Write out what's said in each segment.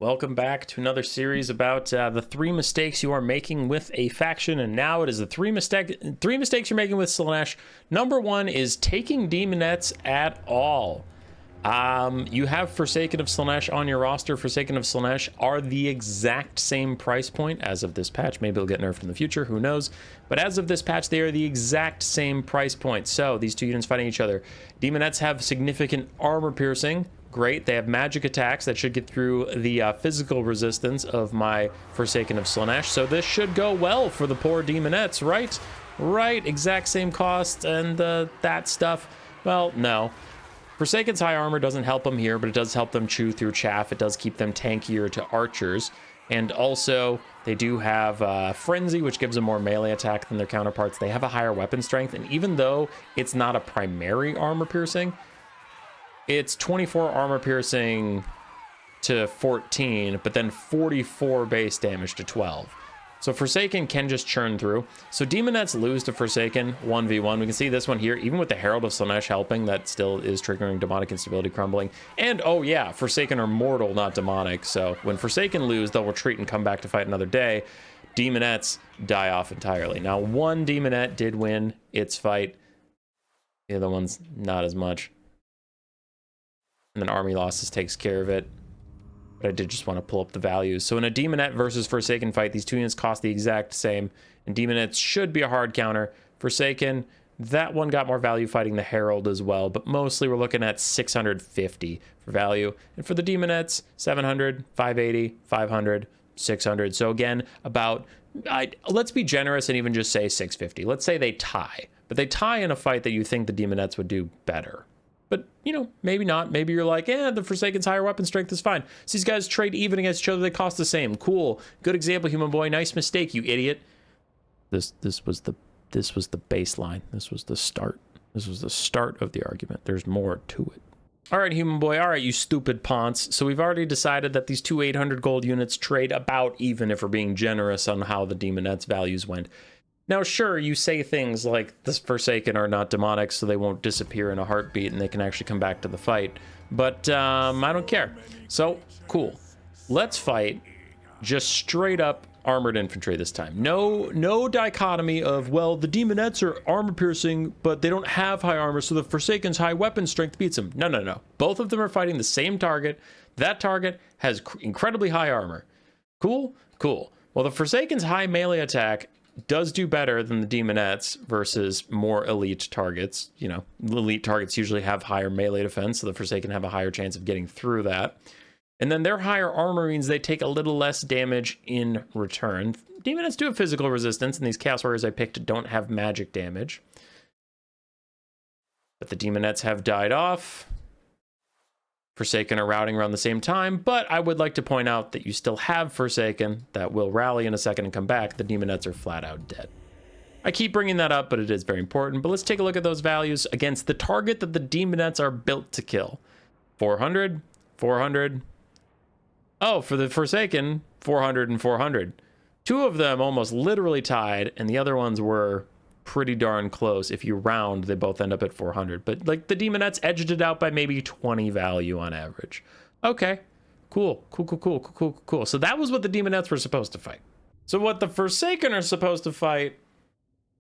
Welcome back to another series about the 3 mistakes you are making with a faction, and now it is the three mistakes you're making with Slaanesh. Number 1 is taking Daemonettes at all. You have Forsaken of Slaanesh on your roster. Forsaken of Slaanesh are the exact same price point as of this patch. Maybe they'll get nerfed in the future, who knows? But as of this patch, they are the exact same price point. So these two units fighting each other. Daemonettes have significant armor piercing. Great. They have magic attacks that should get through the physical resistance of my Forsaken of Slaanesh. So this should go well for the poor Daemonettes, right? Right. Exact same cost and that stuff. Well, no. Forsaken's high armor doesn't help them here, but it does help them chew through chaff. It does keep them tankier to archers. And also, they do have Frenzy, which gives them more melee attack than their counterparts. They have a higher weapon strength, and even though it's not a primary armor piercing, it's 24 armor piercing to 14, but then 44 base damage to 12. So Forsaken can just churn through. So Daemonettes lose to Forsaken 1v1. We can see this one here, even with the Herald of Slaanesh helping, that still is triggering demonic instability crumbling. And oh yeah, Forsaken are mortal, not demonic. So when Forsaken lose, they'll retreat and come back to fight another day. Daemonettes die off entirely. Now, one Daemonette did win its fight. The other one's not as much. And then Army Losses takes care of it. But I did just want to pull up the values. So in a Daemonette versus Forsaken fight, these two units cost the exact same. And Daemonettes should be a hard counter. Forsaken, that one got more value fighting the Herald as well. But mostly we're looking at 650 for value. And for the Daemonettes, 700, 580, 500, 600. So again, about, let's be generous and even just say 650. Let's say they tie. But they tie in a fight that you think the Daemonettes would do better. But, you know, maybe not. Maybe you're like, the Forsaken's higher weapon strength is fine. So these guys trade even against each other. They cost the same. Cool. Good example, human boy. Nice mistake, you idiot. This was the baseline. This was the start. This was the start of the argument. There's more to it. All right, human boy. All right, you stupid ponce. So we've already decided that these two 800 gold units trade about even if we're being generous on how the Daemonettes values went. Now, sure, you say things like the Forsaken are not demonic, so they won't disappear in a heartbeat and they can actually come back to the fight. But I don't care. So, cool. Let's fight just straight up armored infantry this time. No dichotomy of, well, the Daemonettes are armor piercing, but they don't have high armor, so the Forsaken's high weapon strength beats them. No. Both of them are fighting the same target. That target has incredibly high armor. Cool? Cool. Well, the Forsaken's high melee attack does do better than the Daemonettes versus more elite targets. You know, elite targets usually have higher melee defense, so the Forsaken have a higher chance of getting through that. And then their higher armor means they take a little less damage in return. Daemonettes do have physical resistance, and these Chaos Warriors I picked don't have magic damage. But the Daemonettes have died off. Forsaken are routing around the same time, but I would like to point out that you still have Forsaken that will rally in a second and come back. The Daemonettes are flat out dead. I keep bringing that up, but it is very important. But let's take a look at those values against the target that the Daemonettes are built to kill. 400, 400. Oh, for the Forsaken, 400 and 400. Two of them almost literally tied, and the other ones were pretty darn close. If you round, they both end up at 400. But like the Daemonettes edged it out by maybe 20 value on average. Okay, cool. So that was what the Daemonettes were supposed to fight. So what the Forsaken are supposed to fight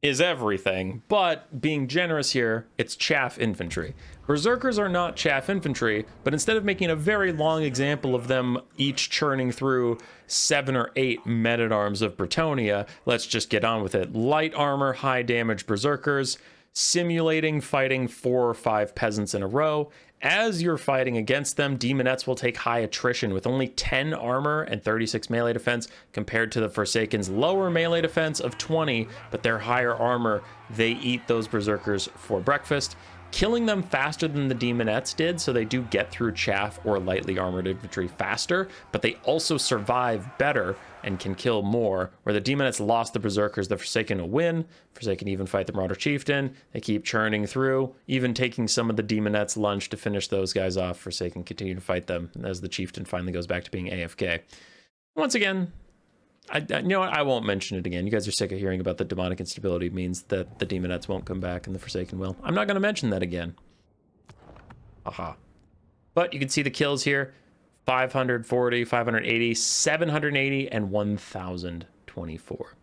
is everything, but being generous here, it's chaff infantry. Berserkers are not chaff infantry, but instead of making a very long example of them each churning through 7 or 8 men-at-arms of Bretonnia, let's just get on with it. Light armor, high damage berserkers, simulating fighting 4 or 5 peasants in a row. As you're fighting against them, Daemonettes will take high attrition with only 10 armor and 36 melee defense compared to the Forsaken's lower melee defense of 20, but their higher armor, they eat those berserkers for breakfast, killing them faster than the Daemonettes did, so they do get through chaff or lightly armored infantry faster, but they also survive better and can kill more. Where the Daemonettes lost the berserkers, the Forsaken will win. Forsaken even fight the Marauder Chieftain. They keep churning through, even taking some of the Daemonettes' lunch to finish those guys off. Forsaken continue to fight them as the Chieftain finally goes back to being AFK. Once again, you know what? I won't mention it again. You guys are sick of hearing about the demonic instability means that the Daemonettes won't come back and the Forsaken will. I'm not going to mention that again. Aha. But you can see the kills here. 540, 580, 780, and 1024.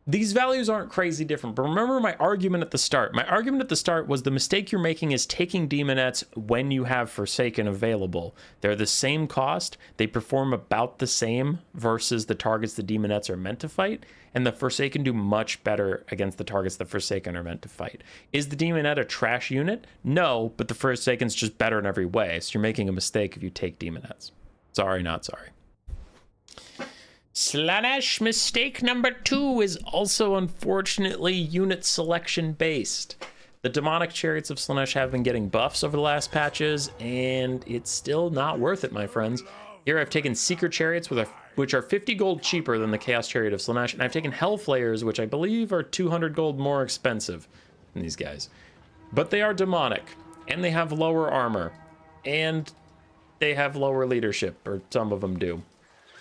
These values aren't crazy different, but remember my argument at the start. My argument at the start was the mistake you're making is taking Daemonettes when you have Forsaken available. They're the same cost, they perform about the same versus the targets the Daemonettes are meant to fight, and the Forsaken do much better against the targets the Forsaken are meant to fight. Is the Daemonette a trash unit? No, but the Forsaken's just better in every way, so you're making a mistake if you take Daemonettes. Sorry, not sorry. Slaanesh mistake number 2 is also unfortunately unit selection based. The demonic chariots of Slaanesh have been getting buffs over the last patches, and it's still not worth it, my friends. Here I've taken Seeker chariots which are 50 gold cheaper than the Chaos Chariot of Slaanesh, and I've taken Hellflayers, which I believe are 200 gold more expensive than these guys. But they are demonic, and they have lower armor, and they have lower leadership, or some of them do.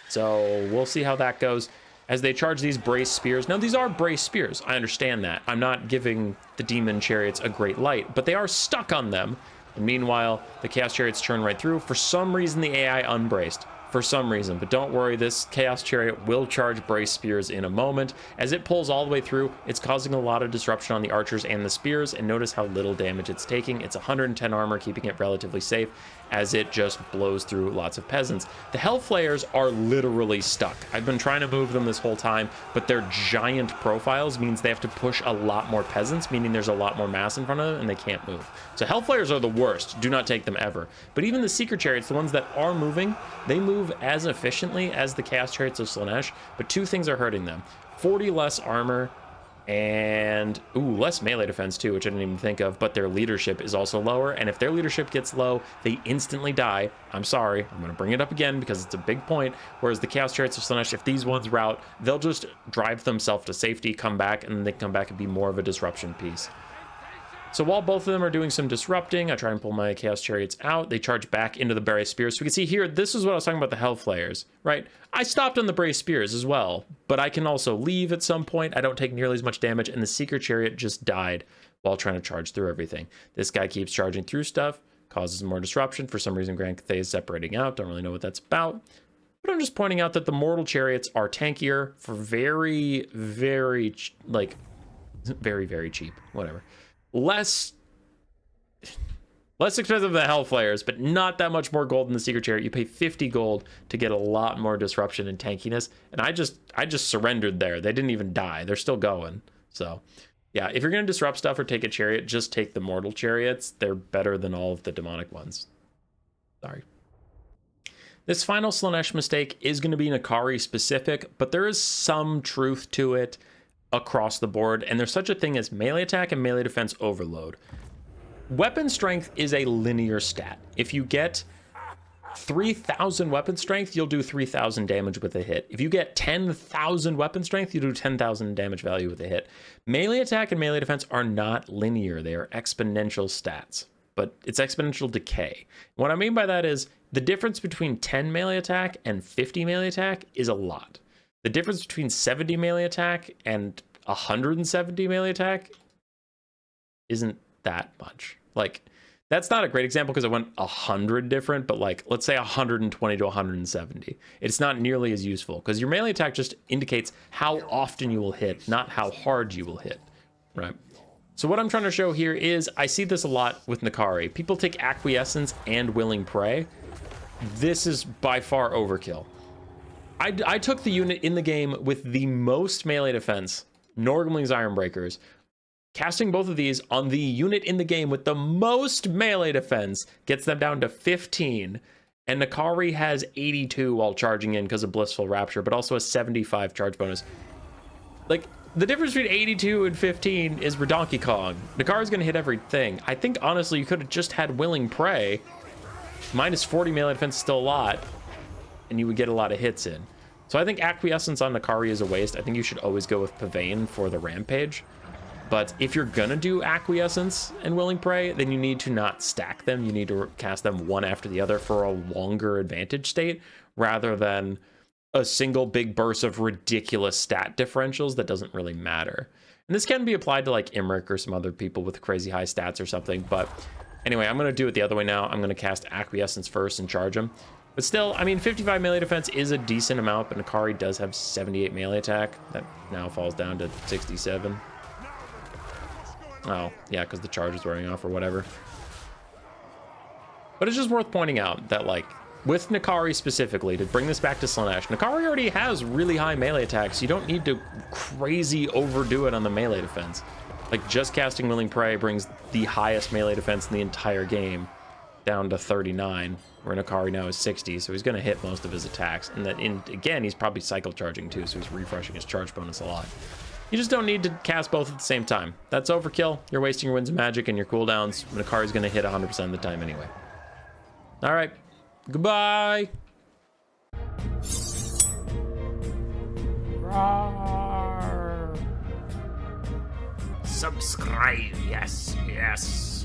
So we'll see how that goes as they charge these brace spears. Now, these are brace spears. I understand that. I'm not giving the demon chariots a great light, but they are stuck on them. And meanwhile, the chaos chariots turn right through. For some reason, the AI unbraced. For some reason, but don't worry, this chaos chariot will charge brace spears in a moment. As it pulls all the way through, it's causing a lot of disruption on the archers and the spears, and notice how little damage it's taking. It's 110 armor, keeping it relatively safe as it just blows through lots of peasants. The Hellflayers are literally stuck. I've been trying to move them this whole time, but their giant profiles means they have to push a lot more peasants, meaning there's a lot more mass in front of them and they can't move. So Hellflayers are the worst. Do not take them ever. But even the Seeker Chariots, the ones that are moving, they move as efficiently as the Chaos Chariots of Slaanesh, but two things are hurting them. 40 less armor and less melee defense too, which I didn't even think of, but their leadership is also lower, and if their leadership gets low, they instantly die. I'm sorry, I'm gonna bring it up again because it's a big point. Whereas the Chaos Chariots of Slaanesh, if these ones rout, they'll just drive themselves to safety, come back, and then they come back and be more of a disruption piece. So while both of them are doing some disrupting, I try and pull my Chaos Chariots out. They charge back into the Brace Spears. So we can see here, this is what I was talking about, the Hellflayers, right? I stopped on the Brace Spears as well, but I can also leave at some point. I don't take nearly as much damage, and the Seeker Chariot just died while trying to charge through everything. This guy keeps charging through stuff, causes more disruption. For some reason, Grand Cathay is separating out. Don't really know what that's about. But I'm just pointing out that the Mortal Chariots are tankier for very, very cheap, whatever. Less expensive than the Hellflayers, but not that much more gold than the Seeker Chariot. You pay 50 gold to get a lot more disruption and tankiness, and I just surrendered there. They didn't even die. They're still going. So yeah, if you're gonna disrupt stuff or take a chariot, just take the Mortal Chariots. They're better than all of the demonic ones. Sorry. This final Slaanesh mistake is going to be N'Kari specific, but there is some truth to it across the board, and there's such a thing as melee attack and melee defense overload. Weapon strength is a linear stat. If you get 3,000 weapon strength, you'll do 3,000 damage with a hit. If you get 10,000 weapon strength, you do 10,000 damage value with a hit. Melee attack and melee defense are not linear. They are exponential stats, but it's exponential decay. What I mean by that is the difference between 10 melee attack and 50 melee attack is a lot. The difference between 70 melee attack and 170 melee attack isn't that much. Like, that's not a great example because it went 100 different, but like, let's say 120 to 170. It's not nearly as useful because your melee attack just indicates how often you will hit, not how hard you will hit, right? So what I'm trying to show here is, I see this a lot with N'Kari. People take Acquiescence and Willing Prey. This is by far overkill. I took the unit in the game with the most melee defense, Norgling's Ironbreakers. Casting both of these on the unit in the game with the most melee defense gets them down to 15. And N'Kari has 82 while charging in because of Blissful Rapture, but also a 75 charge bonus. Like, the difference between 82 and 15 is for Donkey Kong. N'Kari's going to hit everything. I think, honestly, you could have just had Willing Prey. Minus 40 melee defense is still a lot, and you would get a lot of hits in. So I think Acquiescence on N'Kari is a waste. I think you should always go with Pavane for the Rampage. But if you're gonna do Acquiescence and Willing Prey, then you need to not stack them. You need to cast them one after the other for a longer advantage state, rather than a single big burst of ridiculous stat differentials that doesn't really matter. And this can be applied to like Imric or some other people with crazy high stats or something. But anyway, I'm gonna do it the other way now. I'm gonna cast Acquiescence first and charge them. But still, I mean, 55 melee defense is a decent amount, but Nakari does have 78 melee attack. That now falls down to 67. Oh, yeah, because the charge is wearing off or whatever. But it's just worth pointing out that, like, with Nakari specifically, to bring this back to Slaanesh, Nakari already has really high melee attacks. You don't need to crazy overdo it on the melee defense. Like, just casting Willing Prey brings the highest melee defense in the entire game down to 39, where Nakari now is 60, so he's going to hit most of his attacks. And then, again, he's probably cycle charging too, so he's refreshing his charge bonus a lot. You just don't need to cast both at the same time. That's overkill. You're wasting your Winds of Magic and your cooldowns. Nakari's going to hit 100% of the time anyway. All right. Goodbye. Subscribe, yes, yes.